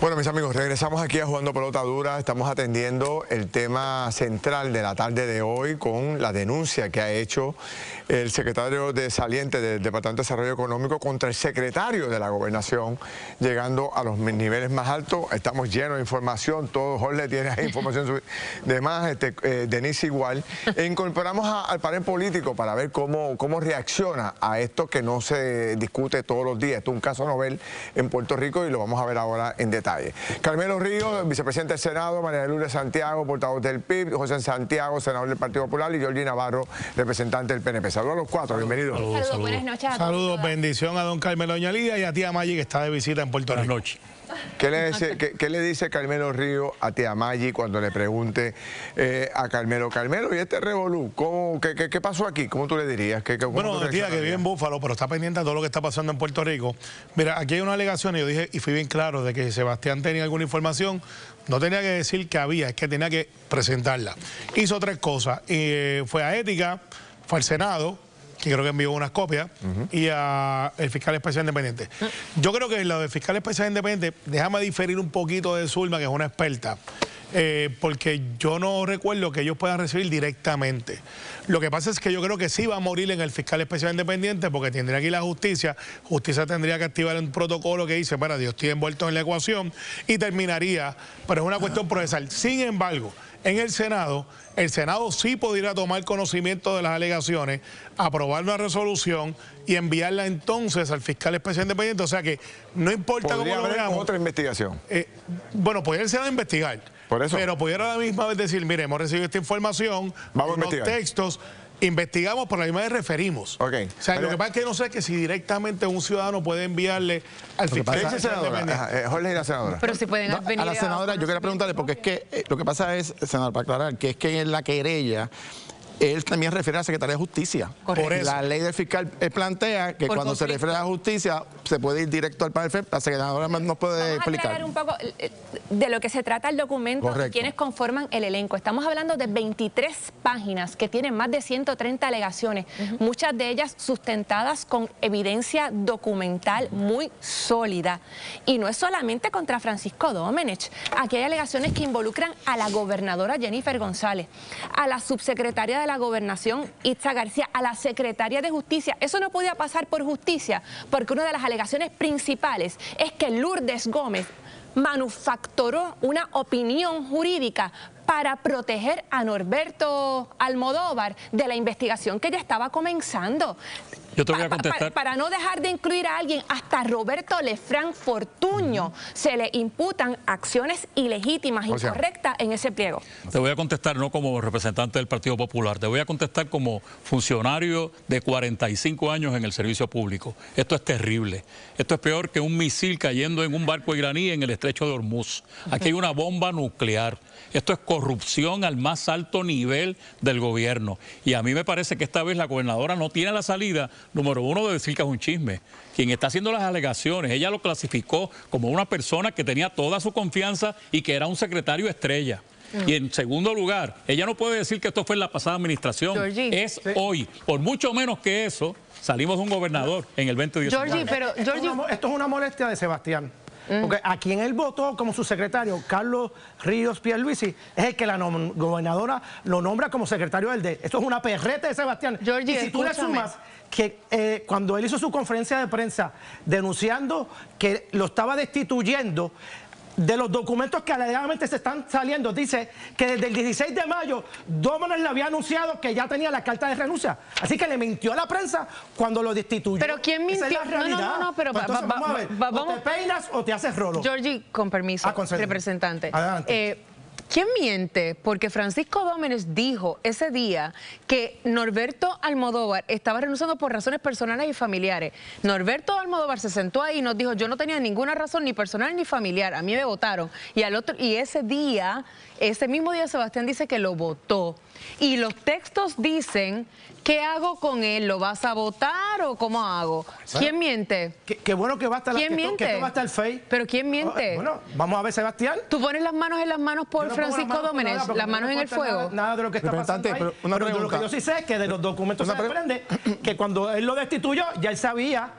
Bueno, mis amigos, regresamos aquí a Jugando Pelota Dura. Estamos atendiendo el tema central de la tarde de hoy con la denuncia que ha hecho el secretario de Saliente del Departamento de Desarrollo Económico contra el secretario de la Gobernación, llegando a los niveles más altos. Estamos llenos de información, todo Jorge tiene información de más, Denise igual. E incorporamos al panel político para ver cómo reacciona a esto que no se discute todos los días. Esto es un caso novel en Puerto Rico y lo vamos a ver ahora en detalle. Carmelo Ríos, vicepresidente del Senado, María de Lourdes Santiago, portavoz del PIB, José Santiago, senador del Partido Popular, y Georgie Navarro, representante del PNP. Saludos a los cuatro, bienvenidos. Saludos, buenas noches a todos. Saludos, bendición a don Carmelo Doña Lidia y a tía Maggi, que está de visita en Puerto Rico. Buenas noches. ¿Qué le dice Carmelo Ríos a tía Maggi cuando le pregunte a Carmelo, y este revolú, qué pasó aquí? ¿Cómo tú le dirías? Bueno, tía, que vive en Búfalo, pero está pendiente de todo lo que está pasando en Puerto Rico. Mira, aquí hay una alegación y yo dije, y fui bien claro, de que Sebastián tenía alguna información. No tenía que decir que había, es que tenía que presentarla. Hizo tres cosas. Fue a Ética, fue al Senado, que creo que envió unas copias, y a el fiscal especial independiente. Yo creo que lo del fiscal especial independiente, déjame diferir un poquito de Zulma, que es una experta, porque yo no recuerdo que ellos puedan recibir directamente. Lo que pasa es que yo creo que sí va a morir en el fiscal especial independiente, porque tendría que ir a justicia tendría que activar un protocolo que dice, bueno, yo estoy envuelto en la ecuación, y terminaría, pero es una cuestión procesal. Sin embargo, en el Senado sí podría tomar conocimiento de las alegaciones, aprobar una resolución y enviarla entonces al fiscal especial independiente. O sea que no importa cómo lo veamos. Otra investigación. Bueno, podría el Senado investigar. Por eso. Pero pudiera a la misma vez decir, mire, hemos recibido esta información, vamos unos textos, investigamos, por la misma vez referimos. Okay. O sea, lo que pasa es que no sé que si directamente un ciudadano puede enviarle al fiscal independiente. Jorge y la senadora. Pero si pueden venir a la senadora, yo quería preguntarle, porque es que lo que pasa es, senador, para aclarar, que es que en la querella él también refiere a la Secretaría de Justicia. Por eso. La ley del fiscal plantea que cuando se refiere a la justicia se puede ir directo al panel FEP. La senadora nos puede explicar. Vamos a aclarar un poco de lo que se trata el documento y quienes conforman el elenco. Estamos hablando de 23 páginas que tienen más de 130 alegaciones, muchas de ellas sustentadas con evidencia documental muy sólida. Y no es solamente contra Francisco Domenech. Aquí hay alegaciones que involucran a la gobernadora Jennifer González, a la subsecretaria de la Gobernación, Itza García, a la secretaria de Justicia. Eso no podía pasar por justicia, porque una de las alegaciones principales es que Lourdes Gómez manufacturó una opinión jurídica para proteger a Norberto Almodóvar de la investigación que ya estaba comenzando. Yo te voy a contestar. Para no dejar de incluir a alguien, hasta Roberto Lefranc Fortuño se le imputan acciones ilegítimas, incorrectas en ese pliego. Te voy a contestar no como representante del Partido Popular, te voy a contestar como funcionario de 45 años en el servicio público. Esto es terrible. Esto es peor que un misil cayendo en un barco iraní en el estrecho de Hormuz. Aquí hay una bomba nuclear. Esto es corrupción al más alto nivel del gobierno. Y a mí me parece que esta vez la gobernadora no tiene la salida, número uno, de decir que es un chisme. Quien está haciendo las alegaciones, ella lo clasificó como una persona que tenía toda su confianza y que era un secretario estrella. Y en segundo lugar, ella no puede decir que esto fue en la pasada administración. Georgie. Es hoy. Por mucho menos que eso, salimos de un gobernador en el 2019. Georgie, pero Esto es una molestia de Sebastián. Porque a quien él votó como su secretario, Carlos Ríos Pierluisi, es el que la gobernadora lo nombra como secretario del DE. Esto es una perreta de Sebastián. Georgie, y si tú le sumas que cuando él hizo su conferencia de prensa denunciando que lo estaba destituyendo, de los documentos que alegadamente se están saliendo, dice que desde el 16 de mayo Domenech le había anunciado que ya tenía la carta de renuncia. Así que le mintió a la prensa cuando lo destituyó. ¿Pero quién mintió? Esa es la realidad. No, pero pues entonces, vamos a ver, o te peinas o te haces rolo. Georgie, con permiso, representante. Adelante. ¿Quién miente? Porque Francisco Domenech dijo ese día que Norberto Almodóvar estaba renunciando por razones personales y familiares. Norberto Almodóvar se sentó ahí y nos dijo, yo no tenía ninguna razón ni personal ni familiar, a mí me votaron. Y ese mismo día Sebastián dice que lo votó. Y los textos dicen, ¿qué hago con él? ¿Lo vas a votar o cómo hago? ¿Quién miente? Qué bueno que va a estar ¿Quién miente? que va a estar FEI. ¿Pero quién miente? Bueno, vamos a ver, Sebastián. ¿Tú pones las manos en las manos por Francisco Domenech? ¿Las manos en el fuego? Nada de lo que está pasando ahí. Pero lo que yo sí sé es que de los documentos se desprende que cuando él lo destituyó, ya él sabía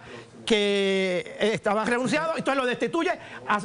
que estaba renunciado, entonces lo destituye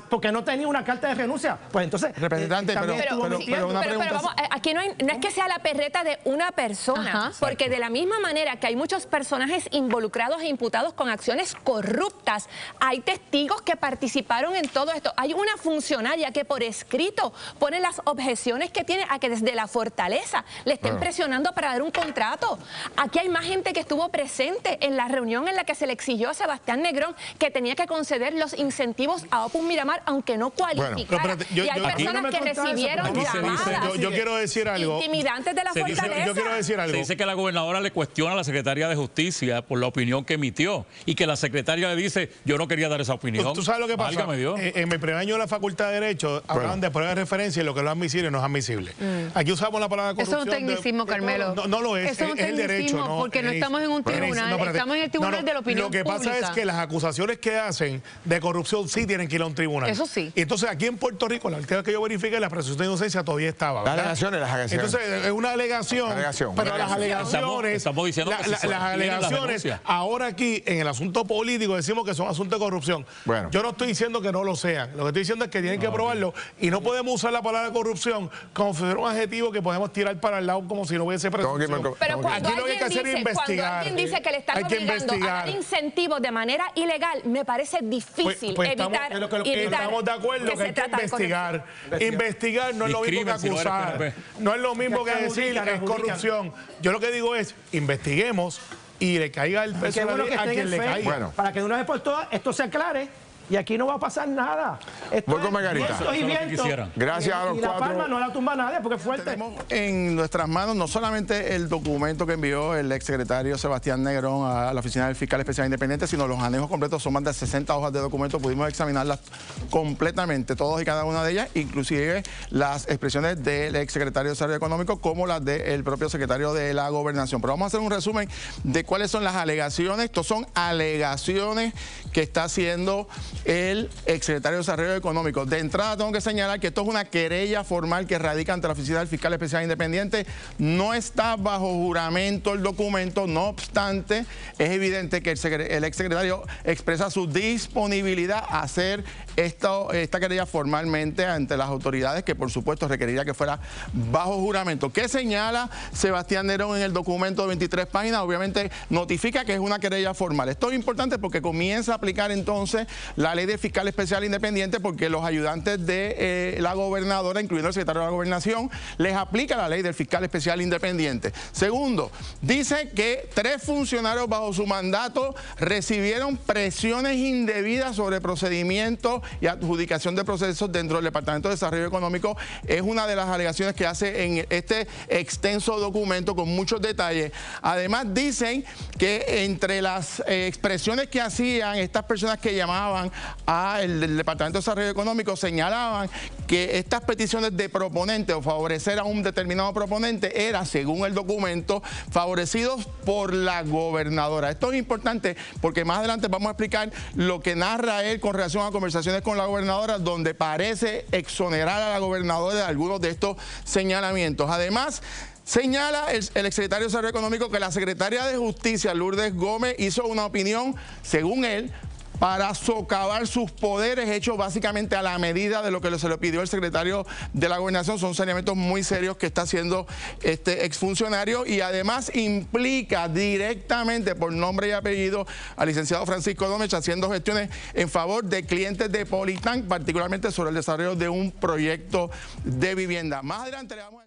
porque no tenía una carta de renuncia. Pues entonces... Representante, pero una pregunta... Pero vamos, aquí no es que sea la perreta de una persona, porque de la misma manera que hay muchos personajes involucrados e imputados con acciones corruptas, hay testigos que participaron en todo esto. Hay una funcionaria que por escrito pone las objeciones que tiene a que desde la fortaleza le estén presionando para dar un contrato. Aquí hay más gente que estuvo presente en la reunión en la que se le exigió a Sebastián Negrón que tenía que conceder los incentivos a Opus Miramar, aunque no cualificara. Y hay personas que recibieron llamadas yo quiero decir algo. Intimidantes de la fortaleza. Yo quiero decir algo. Se dice que la gobernadora le cuestiona a la secretaria de Justicia por la opinión que emitió y que la secretaria le dice, yo no quería dar esa opinión. ¿Tú sabes lo que pasa? En mi primer año de la Facultad de Derecho hablaban de pruebas de referencia y lo que es admisible y no es admisible. Aquí usamos la palabra corrupción. Eso es un tecnicismo, Carmelo. No lo es. Eso es un tecnicismo, el derecho, ¿no? porque no estamos en un tribunal, estamos en el tribunal de la opinión pública. Lo que pasa es que las acusaciones que hacen de corrupción sí tienen que ir a un tribunal. Eso sí. Y entonces aquí en Puerto Rico, la última vez que yo verifiqué, la presunción de inocencia todavía estaba. Las alegaciones. Entonces es una alegación. Pero las alegaciones, estamos diciendo que las alegaciones, ahora aquí en el asunto político decimos que son asuntos de corrupción. Yo no estoy diciendo que no lo sean. Lo que estoy diciendo es que tienen que probarlo y no podemos usar la palabra corrupción como si fuera un adjetivo que podemos tirar para el lado como si no hubiese presunción. Pero cuando aquí lo que hay que hacer es investigar. Cuando alguien dice que le están obligando a dar incentivos de manera ilegal, me parece difícil evitar. Estamos de acuerdo que hay que investigar. Investigar no es lo mismo que acusar. No es lo mismo que decir que es corrupción. Yo lo que digo es, investiguemos y le caiga el peso a quien le caiga. Para que de una vez por todas esto se aclare. Y aquí no va a pasar nada. Voy con Margarita. Gracias a los cuatro. Y la palma no la tumba nadie porque es fuerte. Tenemos en nuestras manos no solamente el documento que envió el exsecretario Sebastián Negrón a la Oficina del Fiscal Especial Independiente, sino los anejos completos. Son más de 60 hojas de documento. Pudimos examinarlas completamente, todos y cada una de ellas, inclusive las expresiones del exsecretario de Desarrollo Económico como las del propio secretario de la Gobernación. Pero vamos a hacer un resumen de cuáles son las alegaciones. Estos son alegaciones que está haciendo el exsecretario de Desarrollo Económico. De entrada tengo que señalar que esto es una querella formal que radica ante la Oficina del Fiscal Especial Independiente. No está bajo juramento el documento, no obstante, es evidente que el exsecretario expresa su disponibilidad a hacer esta querella formalmente ante las autoridades, que por supuesto requeriría que fuera bajo juramento. ¿Qué señala Sebastián Negrón en el documento de 23 páginas? Obviamente notifica que es una querella formal. Esto es importante porque comienza a aplicar entonces la ley de fiscal especial independiente, porque los ayudantes de la gobernadora, incluyendo el secretario de la Gobernación, les aplica la ley del fiscal especial independiente. Segundo, dice que 3 funcionarios bajo su mandato recibieron presiones indebidas sobre procedimientos y adjudicación de procesos dentro del Departamento de Desarrollo Económico. Es una de las alegaciones que hace en este extenso documento con muchos detalles. Además dicen que entre las expresiones que hacían estas personas que llamaban al Departamento de Desarrollo Económico, señalaban que estas peticiones de proponente o favorecer a un determinado proponente era, según el documento, favorecidos por la gobernadora. Esto es importante porque más adelante vamos a explicar lo que narra él con relación a conversaciones con la gobernadora, donde parece exonerar a la gobernadora de algunos de estos señalamientos. Además, señala el exsecretario de Desarrollo Económico que la secretaria de Justicia, Lourdes Gómez, hizo una opinión, según él, para socavar sus poderes, hechos básicamente a la medida de lo que se le pidió el secretario de la Gobernación. Son señalamientos muy serios que está haciendo este exfuncionario, y además implica directamente por nombre y apellido al licenciado Francisco Domech haciendo gestiones en favor de clientes de Politán, particularmente sobre el desarrollo de un proyecto de vivienda. Más adelante le vamos a...